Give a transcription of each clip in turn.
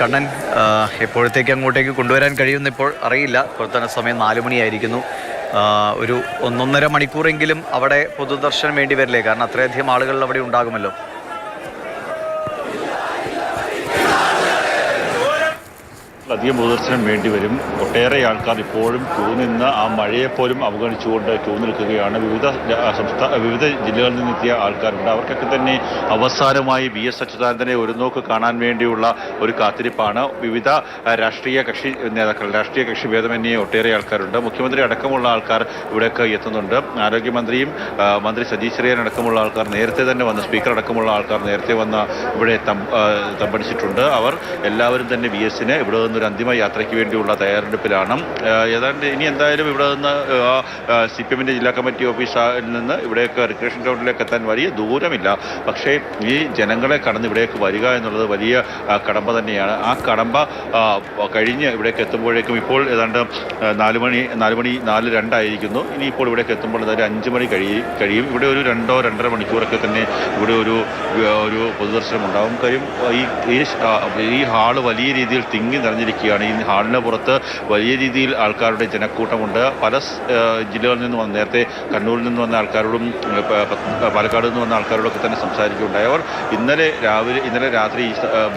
കണ്ണൻ എപ്പോഴത്തേക്ക് അങ്ങോട്ടേക്ക് കൊണ്ടുവരാൻ കഴിയുമെന്ന് ഇപ്പോൾ അറിയില്ല. ഇപ്പോൾ തന്നെ സമയം 4 മണിയായിരിക്കുന്നു. ഒരു 1.5 മണിക്കൂറെങ്കിലും അവിടെ പൊതുദർശനം വേണ്ടി വരില്ലേ? കാരണം അത്രയധികം ആളുകൾ അവിടെ ഉണ്ടാകുമല്ലോ. അധികം പൊതുദർശനം വേണ്ടി വരും. ഒട്ടേറെ ആൾക്കാർ ഇപ്പോഴും ക്യൂ നിന്ന് ആ മഴയെപ്പോലും അവഗണിച്ചുകൊണ്ട് ക്യൂ നിൽക്കുകയാണ്. വിവിധ ജില്ലകളിൽ നിന്നെത്തിയ ആൾക്കാരുണ്ട്. അവർക്കൊക്കെ തന്നെ അവസാനമായി VS അച്യുതാനന്ദനെ ഒരു നോക്ക് കാണാൻ വേണ്ടിയുള്ള ഒരു കാത്തിരിപ്പാണ്. വിവിധ രാഷ്ട്രീയ കക്ഷി നേതാക്കൾ, രാഷ്ട്രീയ കക്ഷി ഭേദമന്യേ ഒട്ടേറെ ആൾക്കാരുണ്ട്. മുഖ്യമന്ത്രി അടക്കമുള്ള ആൾക്കാർ ഇവിടേക്ക് എത്തുന്നുണ്ട്. ആരോഗ്യമന്ത്രിയും മന്ത്രി സജി ചെറിയാൻ അടക്കമുള്ള ആൾക്കാർ നേരത്തെ തന്നെ വന്ന്, സ്പീക്കർ അടക്കമുള്ള ആൾക്കാർ നേരത്തെ വന്ന് ഇവിടെ തമ്പടിച്ചിട്ടുണ്ട്. അവർ എല്ലാവരും തന്നെ VSനെ ഇവിടെ നിന്ന് ഒരു അന്തിമ യാത്രയ്ക്ക് വേണ്ടിയുള്ള തയ്യാറെടുപ്പിലാണ്. ഏതാണ്ട് ഇനി എന്തായാലും ഇവിടെ നിന്ന് CPMന്റെ ജില്ലാ കമ്മിറ്റി ഓഫീസിൽ നിന്ന് ഇവിടേക്ക് റിക്രിയേഷൻ ഗ്രൗണ്ടിലേക്ക് എത്താൻ വലിയ ദൂരമില്ല. പക്ഷേ ഈ ജനങ്ങളെ കടന്ന് ഇവിടേക്ക് വരിക എന്നുള്ളത് വലിയ കടമ്പ തന്നെയാണ്. ആ കടമ്പ കഴിഞ്ഞ് ഇവിടേക്ക് എത്തുമ്പോഴേക്കും ഇപ്പോൾ ഏതാണ്ട് 4:02 ആയിരിക്കുന്നു. ഇനിയിപ്പോൾ ഇവിടേക്ക് എത്തുമ്പോൾ അതായത് 5 മണി കഴിയും. ഇവിടെ ഒരു 2-2.5 മണിക്കൂറൊക്കെ തന്നെ ഇവിടെ ഒരു പൊതുദർശനം ഉണ്ടാകും. കാര്യം ഈ ഹാള് വലിയ രീതിയിൽ തിങ്ങി നിറഞ്ഞിരിക്കുകയാണ്. ഈ ഹാളിന് പുറത്ത് വലിയ രീതിയിൽ ആൾക്കാരുടെ ജനക്കൂട്ടമുണ്ട്. പല ജില്ലകളിൽ നിന്ന് വന്ന, നേരത്തെ കണ്ണൂരിൽ നിന്ന് വന്ന ആൾക്കാരോടും പാലക്കാട് നിന്ന് വന്ന ആൾക്കാരോടൊക്കെ തന്നെ സംസാരിക്കുകയുണ്ടായി. അവർ ഇന്നലെ രാത്രി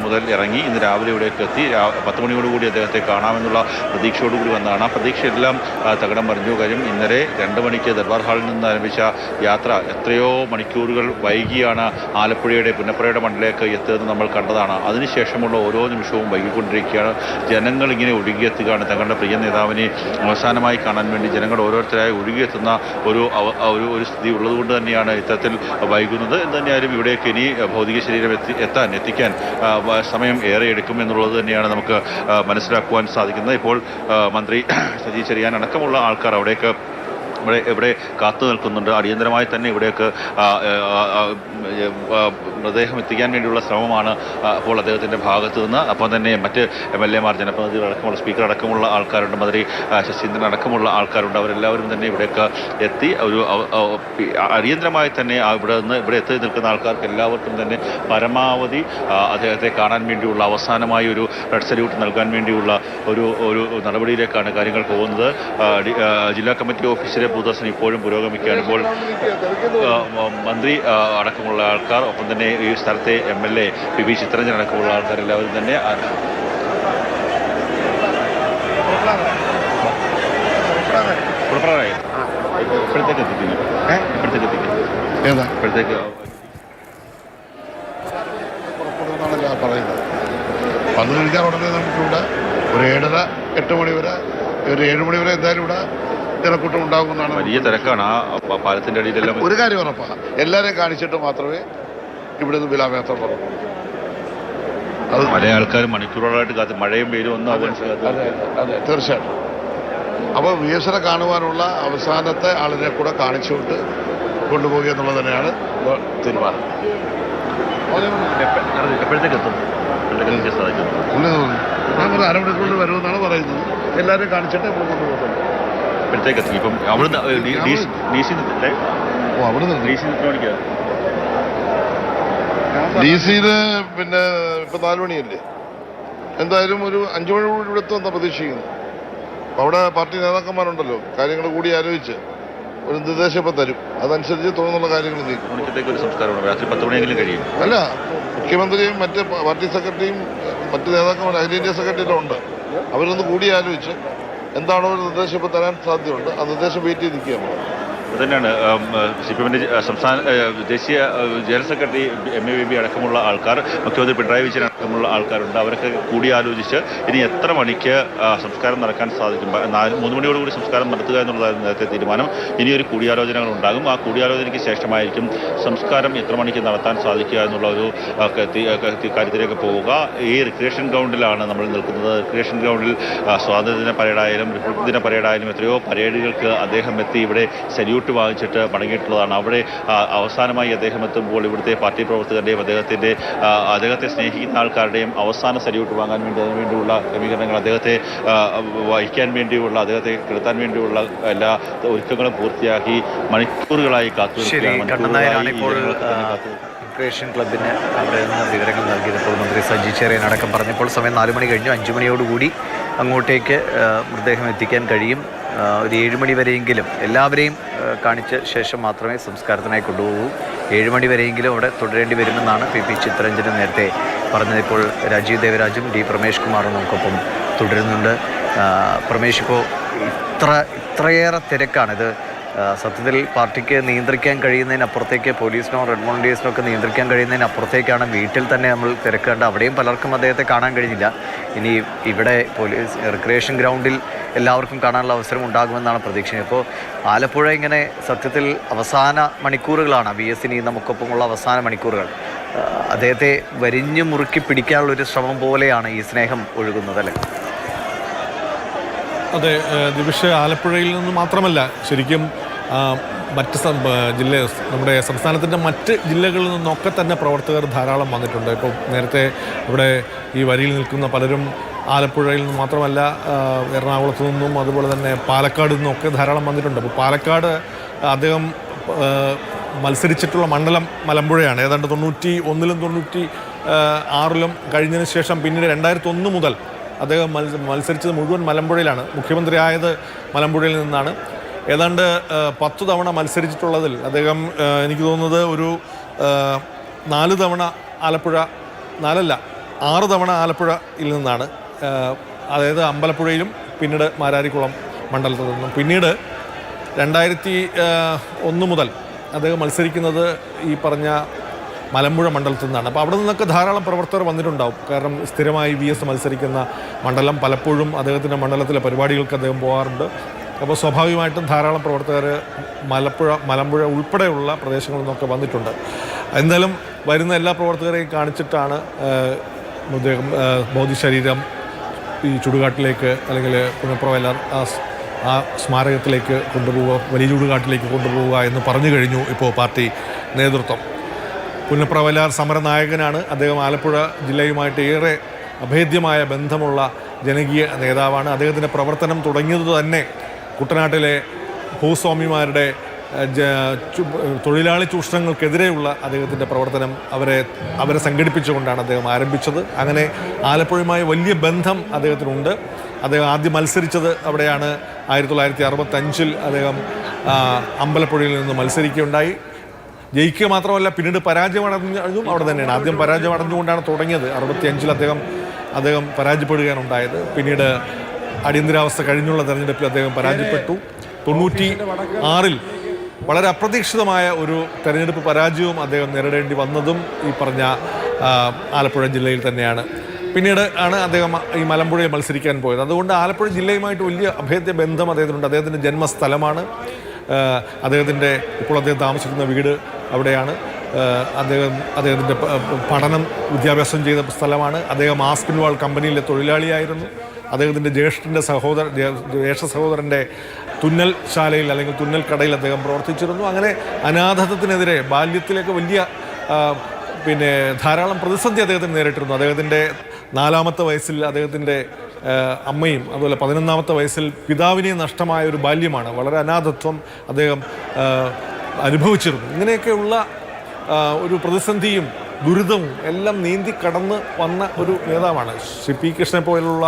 മുതൽ ഇറങ്ങി ഇന്ന് രാവിലെ ഇവിടേക്ക് എത്തി. 10 മണിയോടുകൂടി അദ്ദേഹത്തെ കാണാമെന്നുള്ള പ്രതീക്ഷയോടുകൂടി വന്നതാണ്. ആ പ്രതീക്ഷയെല്ലാം തകിടം മറിഞ്ഞു. കാര്യം ഇന്നലെ 2 മണിക്ക് ദർബാർ ഹാളിൽ നിന്ന് ആരംഭിച്ച യാത്ര എത്രയോ മണിക്കൂറുകൾ വൈകിയാണ് ആലപ്പുഴയുടെ പുന്നപ്പുറയുടെ മണ്ണിലേക്ക് എത്തുന്നത് നമ്മൾ കണ്ടതാണ്. അതിനുശേഷമുള്ള ഓരോ നിമിഷവും വൈകിക്കൊണ്ടിരിക്കുകയാണ്. ജനങ്ങൾ ഇങ്ങനെ ഒഴുകിയെത്തുകയാണ്. തങ്ങളുടെ പ്രിയ നേതാവിനെ അവസാനമായി കാണാൻ വേണ്ടി ജനങ്ങൾ ഓരോരുത്തരായി ഒഴുകിയെത്തുന്ന ഒരു സ്ഥിതി ഉള്ളതുകൊണ്ട് തന്നെയാണ് ഇത്തരത്തിൽ വൈകുന്നത്. എന്ന് തന്നെയായാലും ഇവിടേക്ക് ഇനി ഭൗതിക ശരീരം എത്തിക്കാൻ സമയം ഏറെ എടുക്കും എന്നുള്ളത് തന്നെയാണ് നമുക്ക് മനസ്സിലാക്കുവാൻ സാധിക്കുന്നത്. ഇപ്പോൾ മന്ത്രി സജി ചെറിയാൻ അടക്കമുള്ള ആൾക്കാർ ഇവിടെ കാത്തു നിൽക്കുന്നുണ്ട്. അടിയന്തരമായി തന്നെ ഇവിടേക്ക് മൃതദേഹം എത്തിക്കാൻ വേണ്ടിയുള്ള ശ്രമമാണ് അപ്പോൾ അദ്ദേഹത്തിൻ്റെ ഭാഗത്തു നിന്ന്. അപ്പോൾ തന്നെ മറ്റ് MLA മാർ, ജനപ്രതിനിധികൾ അടക്കമുള്ള, സ്പീക്കർ അടക്കമുള്ള ആൾക്കാരുണ്ട്, മന്ത്രി ശശീന്ദ്രൻ അടക്കമുള്ള ആൾക്കാരുണ്ട്. അവരെല്ലാവരും തന്നെ ഇവിടേക്ക് എത്തി ഒരു അടിയന്തരമായി തന്നെ ഇവിടെ എത്തി നിൽക്കുന്ന ആൾക്കാർക്ക് എല്ലാവർക്കും തന്നെ പരമാവധി അദ്ദേഹത്തെ കാണാൻ വേണ്ടിയുള്ള അവസാനമായി ഒരു റെഡ് സല്യൂട്ട് നൽകാൻ വേണ്ടിയുള്ള ഒരു നടപടിയിലേക്കാണ് കാര്യങ്ങൾ പോകുന്നത്. ജില്ലാ കമ്മിറ്റി ഓഫീസിലെ പൊതുദർശനം ഇപ്പോഴും പുരോഗമിക്കുകയാണ്. ഇപ്പോൾ മന്ത്രി അടക്കമുള്ള ആൾക്കാർ, ഒപ്പം തന്നെ ഈ സ്ഥലത്തെ MLA PB ചിത്രരഞ്ജൻ അടക്കമുള്ള ആൾക്കാർ എല്ലാവരും തന്നെ ഇപ്പോഴത്തേക്ക് എത്തിക്കുന്നു. ഇപ്പോഴത്തേക്ക് പുറപ്പെടുമെന്നാണ് പറയുന്നത്. 11 ഉടനെ നമുക്കിവിടെ ഒരു 7:30-8 മണി വരെ, ഒരു 7 മണി വരെ എന്തായാലും ഇവിടെ ജനക്കൂട്ടം ഉണ്ടാകുമെന്നാണ്. വലിയ തിരക്കാണ് ആ പാലത്തിന്റെ അടിയിലെല്ലാം. ഒരു കാര്യം ഉറപ്പാണ്, എല്ലാവരെയും കാണിച്ചിട്ട് മാത്രമേ ഇവിടെ നിന്ന് വിലാപയാത്ര പുറത്തു. അത് പല ആൾക്കാരും മണിക്കൂറുകളായിട്ട് കാത്ത്, മഴയും വെയിലും ഒന്നും അതെ, തീർച്ചയായിട്ടും. അപ്പോൾ VSനെ കാണുവാനുള്ള അവസാനത്തെ ആളിനെ കൂടെ കാണിച്ചുകൊണ്ട് കൊണ്ടുപോകുക എന്നുള്ളത് തന്നെയാണ് തീരുമാനം. എപ്പോഴത്തേക്ക് എത്തും? ഞാൻ ഒരു 1/2 മണിക്കൂറിൽ വരുമെന്നാണ് പറയുന്നത്. എല്ലാവരെയും കാണിച്ചിട്ട് ഇവിടെ കൊണ്ടുപോകുന്നത്. എപ്പോഴത്തേക്ക് എത്തി? ഇപ്പം അവിടുന്ന് DC-യിൽ പിന്നെ ഇപ്പം 4 മണിയല്ലേ, എന്തായാലും ഒരു 5 മണി കൂടി ഇവിടെ എത്തുമെന്നാണ് പ്രതീക്ഷിക്കുന്നത്. അപ്പം അവിടെ പാർട്ടി നേതാക്കന്മാരുണ്ടല്ലോ, കാര്യങ്ങൾ കൂടി ആലോചിച്ച് ഒരു നിർദ്ദേശം ഇപ്പം തരും. അതനുസരിച്ച് തുടർന്നുള്ള കാര്യങ്ങൾ നീക്കും. ഒരു സംസ്കാരമാണ് രാത്രി 10 മണിയെങ്കിലും കഴിയും. അല്ല, മുഖ്യമന്ത്രിയും മറ്റ് പാർട്ടി സെക്രട്ടറിയും മറ്റ് നേതാക്കന്മാരും അഖിലേന്ത്യാ സെക്രട്ടറിയിലും ഉണ്ട്. അവരൊന്ന് കൂടി ആലോചിച്ച് എന്താണോ ഒരു നിർദ്ദേശം ഇപ്പോൾ തരാൻ സാധ്യതയുണ്ട്. ആ നിർദ്ദേശം വെയിറ്റ് ചെയ്ത് നിൽക്കുകയാണ്. അതുതന്നെയാണ് CPMന്റെ സംസ്ഥാന ദേശീയ ജനറൽ സെക്രട്ടറി MAVB അടക്കമുള്ള ആൾക്കാർ, മുഖ്യമന്ത്രി പിണറായി വിജയൻ അടക്കമുള്ള ആൾക്കാരുണ്ട്. അവരൊക്കെ കൂടിയാലോചിച്ച് ഇനി എത്ര മണിക്ക് സംസ്കാരം നടക്കാൻ സാധിക്കും. 3 മണിയോടുകൂടി സംസ്കാരം നടത്തുക എന്നുള്ളതായിരുന്നു നേരത്തെ തീരുമാനം. ഇനിയൊരു കൂടിയാലോചനകൾ ഉണ്ടാകും. ആ കൂടിയാലോചനയ്ക്ക് ശേഷമായിരിക്കും സംസ്കാരം എത്ര മണിക്ക് നടത്താൻ സാധിക്കുക എന്നുള്ള ഒരു കാര്യത്തിലേക്ക് പോവുക. ഈ റിക്രിയേഷൻ ഗ്രൗണ്ടിലാണ് നമ്മൾ നിൽക്കുന്നത്. റിക്രിയേഷൻ ഗ്രൗണ്ടിൽ സ്വാതന്ത്ര്യദിന പരേഡായാലും റിപ്പബ്ലിക് ദിന പരേഡായാലും എത്രയോ പരേഡുകൾക്ക് അദ്ദേഹം എത്തി ഇവിടെ സല്യൂട്ട് വാങ്ങിച്ചിട്ട് മടങ്ങിയിട്ടുള്ളതാണ്. അവിടെ അവസാനമായി അദ്ദേഹം എത്തുമ്പോൾ ഇവിടുത്തെ പാർട്ടി പ്രവർത്തകരുടെയും അദ്ദേഹത്തെ സ്നേഹിക്കുന്ന ആൾക്കാരുടെയും അവസാന സല്യൂട്ട് വാങ്ങാൻ വേണ്ടി അതിനുവേണ്ടിയുള്ള ക്രമീകരണങ്ങൾ, അദ്ദേഹത്തെ വഹിക്കാൻ വേണ്ടിയുള്ള, അദ്ദേഹത്തെ കിടത്താൻ വേണ്ടിയുള്ള എല്ലാ ഒരുക്കങ്ങളും പൂർത്തിയാക്കി മണിക്കൂറുകളായി കാത്തു. റിക്രിയേഷൻ ക്ലബിന് അവിടെ നിന്ന് വിവരങ്ങൾ നൽകിയപ്പോൾ മന്ത്രി സജി ചെറിയൻ അടക്കം പറഞ്ഞപ്പോൾ സമയം 4 മണി കഴിഞ്ഞു. 5 മണിയോടുകൂടി അങ്ങോട്ടേക്ക് മൃതദേഹം എത്തിക്കാൻ കഴിയും. ഒരു 7 മണി വരെയെങ്കിലും എല്ലാവരെയും കാണിച്ച ശേഷം മാത്രമേ സംസ്കാരത്തിനായി കൊണ്ടുപോകൂ. 7 മണി വരെയെങ്കിലും അവിടെ തുടരേണ്ടി വരുമെന്നാണ് പി ചിത്തരഞ്ജനും നേരത്തെ പറഞ്ഞത്. ഇപ്പോൾ രാജീവ് ദേവരാജും ഡി പ്രമേഷ് കുമാറും നമുക്കൊപ്പം തുടരുന്നുണ്ട്. പ്രമേഷ്, ഇപ്പോൾ ഇത്രയേറെ തിരക്കാണിത്. സത്യത്തിൽ പാർട്ടിക്ക് നിയന്ത്രിക്കാൻ കഴിയുന്നതിനപ്പുറത്തേക്ക് പോലീസിനോ റെഡ് വോളണ്ടിയേഴ്സിനോ ഒക്കെ നിയന്ത്രിക്കാൻ കഴിയുന്നതിനപ്പുറത്തേക്കാണ് വീട്ടിൽ തന്നെ നമ്മൾ തിരക്കേണ്ട. അവിടെയും പലർക്കും അദ്ദേഹത്തെ കാണാൻ കഴിഞ്ഞില്ല. ഇനി ഇവിടെ പോലീസ് റിക്രിയേഷൻ ഗ്രൗണ്ടിൽ എല്ലാവർക്കും കാണാനുള്ള അവസരം ഉണ്ടാകുമെന്നാണ് പ്രതീക്ഷ. ഇപ്പോൾ ആലപ്പുഴ ഇങ്ങനെ സത്യത്തിൽ അവസാന മണിക്കൂറുകളാണ് VS നമുക്കൊപ്പമുള്ള അവസാന മണിക്കൂറുകൾ. അദ്ദേഹത്തെ വരിഞ്ഞു മുറുക്കി പിടിക്കാനുള്ളൊരു ശ്രമം പോലെയാണ് ഈ സ്നേഹം ഒഴുകുന്നത്, അല്ലേ? അതെ ദിവിഷ്, ആലപ്പുഴയിൽ നിന്ന് മാത്രമല്ല, ശരിക്കും മറ്റ് നമ്മുടെ സംസ്ഥാനത്തിൻ്റെ മറ്റ് ജില്ലകളിൽ നിന്നൊക്കെ തന്നെ പ്രവർത്തകർ ധാരാളം വന്നിട്ടുണ്ട്. ഇപ്പോൾ നേരത്തെ ഇവിടെ ഈ വരിയിൽ നിൽക്കുന്ന പലരും ആലപ്പുഴയിൽ നിന്ന് മാത്രമല്ല എറണാകുളത്തു നിന്നും അതുപോലെ തന്നെ പാലക്കാട് നിന്നൊക്കെ ധാരാളം വന്നിട്ടുണ്ട്. അപ്പോൾ പാലക്കാട് അദ്ദേഹം മത്സരിച്ചിട്ടുള്ള മണ്ഡലം മലമ്പുഴയാണ്. ഏതാണ്ട് 91-ലും 96-ലും കഴിഞ്ഞതിന് ശേഷം പിന്നീട് 2001 മുതൽ അദ്ദേഹം മത്സരിച്ചത് മുഴുവൻ മലമ്പുഴയിലാണ്. മുഖ്യമന്ത്രിയായത് മലമ്പുഴയിൽ നിന്നാണ്. ഏതാണ്ട് 10 തവണ മത്സരിച്ചിട്ടുള്ളതിൽ അദ്ദേഹം എനിക്ക് തോന്നുന്നത് ഒരു 4 തവണ ആലപ്പുഴ, 6 തവണ ആലപ്പുഴയിൽ നിന്നാണ്. അതായത് അമ്പലപ്പുഴയിലും പിന്നീട് മാരാരിക്കുളം മണ്ഡലത്തിൽ നിന്നും. പിന്നീട് 2001 മുതൽ അദ്ദേഹം മത്സരിക്കുന്നത് ഈ പറഞ്ഞ മലമ്പുഴ മണ്ഡലത്തിൽ നിന്നാണ്. അപ്പോൾ അവിടെ നിന്നൊക്കെ ധാരാളം പ്രവർത്തകർ വന്നിട്ടുണ്ടാവും. കാരണം സ്ഥിരമായി VS മത്സരിക്കുന്ന മണ്ഡലം, പലപ്പോഴും അദ്ദേഹത്തിൻ്റെ മണ്ഡലത്തിലെ പരിപാടികൾക്ക് അദ്ദേഹം പോകാറുണ്ട്. അപ്പോൾ സ്വാഭാവികമായിട്ടും ധാരാളം പ്രവർത്തകർ മലമ്പുഴ ഉൾപ്പെടെയുള്ള പ്രദേശങ്ങളിൽ നിന്നൊക്കെ വന്നിട്ടുണ്ട്. എന്തായാലും വരുന്ന എല്ലാ പ്രവർത്തകരെയും കാണിച്ചിട്ടാണ് അദ്ദേഹം ഭൗതികശരീരം ഈ ചുടുകാട്ടിലേക്ക് അല്ലെങ്കിൽ പുന്നപ്രവയലാർ ആ സ്മാരകത്തിലേക്ക് കൊണ്ടുപോവുക, വലിയ ചുടുകാട്ടിലേക്ക് കൊണ്ടുപോവുക എന്ന് പറഞ്ഞു കഴിഞ്ഞു ഇപ്പോൾ പാർട്ടി നേതൃത്വം. പുന്നപ്രവയലാർ സമരനായകനാണ് അദ്ദേഹം. ആലപ്പുഴ ജില്ലയുമായിട്ട് ഏറെ അഭേദ്യമായ ബന്ധമുള്ള ജനകീയ നേതാവാണ്. അദ്ദേഹത്തിൻ്റെ പ്രവർത്തനം തുടങ്ങിയത് തന്നെ കുട്ടനാട്ടിലെ ഭൂസ്വാമിമാരുടെ തൊഴിലാളി ചൂഷണങ്ങൾക്കെതിരെയുള്ള അദ്ദേഹത്തിൻ്റെ പ്രവർത്തനം അവരെ സംഘടിപ്പിച്ചുകൊണ്ടാണ് അദ്ദേഹം ആരംഭിച്ചത്. അങ്ങനെ ആലപ്പുഴയുമായി വലിയ ബന്ധം അദ്ദേഹത്തിനുണ്ട്. അദ്ദേഹം ആദ്യം മത്സരിച്ചത് അവിടെയാണ്. 1965-ൽ അദ്ദേഹം അമ്പലപ്പുഴയിൽ നിന്ന് മത്സരിക്കുകയുണ്ടായി. ജയിക്കുക മാത്രമല്ല, പിന്നീട് പരാജയമടഞ്ഞതും അവിടെ തന്നെയാണ്. ആദ്യം പരാജയമടഞ്ഞുകൊണ്ടാണ് തുടങ്ങിയത്. 65-ൽ അദ്ദേഹം പരാജയപ്പെടുകയാണ് ഉണ്ടായത്. പിന്നീട് അടിയന്തരാവസ്ഥ കഴിഞ്ഞുള്ള തെരഞ്ഞെടുപ്പിൽ അദ്ദേഹം പരാജയപ്പെട്ടു. 96-ൽ വളരെ അപ്രതീക്ഷിതമായ ഒരു തെരഞ്ഞെടുപ്പ് പരാജയവും അദ്ദേഹം നേരിടേണ്ടി വന്നതും ഈ പറഞ്ഞ ആലപ്പുഴ ജില്ലയിൽ തന്നെയാണ്. പിന്നീട് ആണ് അദ്ദേഹം ഈ മലമ്പുഴയിൽ മത്സരിക്കാൻ പോയത്. അതുകൊണ്ട് ആലപ്പുഴ ജില്ലയുമായിട്ട് വലിയ അഭേദ്യ ബന്ധം അദ്ദേഹത്തിനുണ്ട്. അദ്ദേഹത്തിൻ്റെ ജന്മസ്ഥലമാണ്. അദ്ദേഹത്തിൻ്റെ ഇപ്പോൾ അദ്ദേഹം താമസിക്കുന്ന വീട് അവിടെയാണ്. അദ്ദേഹത്തിൻ്റെ പഠനം വിദ്യാഭ്യാസം ചെയ്ത സ്ഥലമാണ്. അദ്ദേഹം ആസ്പിൻവാൾ കമ്പനിയിലെ തൊഴിലാളിയായിരുന്നു. അദ്ദേഹത്തിൻ്റെ ജ്യേഷ്ഠ സഹോദരൻ്റെ തുന്നൽ ശാലയിൽ അല്ലെങ്കിൽ തുന്നൽ കടയിൽ അദ്ദേഹം പ്രവർത്തിച്ചിരുന്നു. അങ്ങനെ അനാഥത്വത്തിനെതിരെ ബാല്യത്തിലേക്ക് വലിയ ധാരാളം പ്രതിസന്ധി അദ്ദേഹത്തിന് നേരിട്ടിരുന്നു. അദ്ദേഹത്തിൻ്റെ 4-ാമത്തെ വയസ്സിൽ അദ്ദേഹത്തിൻ്റെ അമ്മയും അതുപോലെ 11-ാമത്തെ വയസ്സിൽ പിതാവിനെയും നഷ്ടമായ ഒരു ബാല്യമാണ്. വളരെ അനാഥത്വം അദ്ദേഹം അനുഭവിച്ചിരുന്നു. ഇങ്ങനെയൊക്കെയുള്ള ഒരു പ്രതിസന്ധിയും ദുരിതവും എല്ലാം നീന്തി കടന്ന് വന്ന ഒരു നേതാവാണ്. ശ്രീ P. കൃഷ്ണനെ പോലുള്ള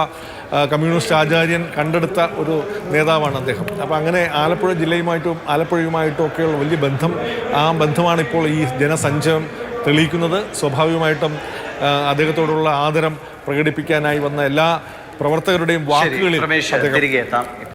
കമ്മ്യൂണിസ്റ്റ് ആചാര്യൻ കണ്ടെടുത്ത ഒരു നേതാവാണ് അദ്ദേഹം. അപ്പോൾ അങ്ങനെ ആലപ്പുഴ ജില്ലയുമായിട്ടും ആലപ്പുഴയുമായിട്ടും ഒക്കെയുള്ള വലിയ ബന്ധം, ആ ബന്ധമാണ് ഇപ്പോൾ ഈ ജനസഞ്ചയം തെളിയിക്കുന്നത്. സ്വാഭാവികമായിട്ടും അദ്ദേഹത്തോടുള്ള ആദരം പ്രകടിപ്പിക്കാനായി വന്ന എല്ലാ പ്രവർത്തകരുടെയും വാക്കുകളിൽ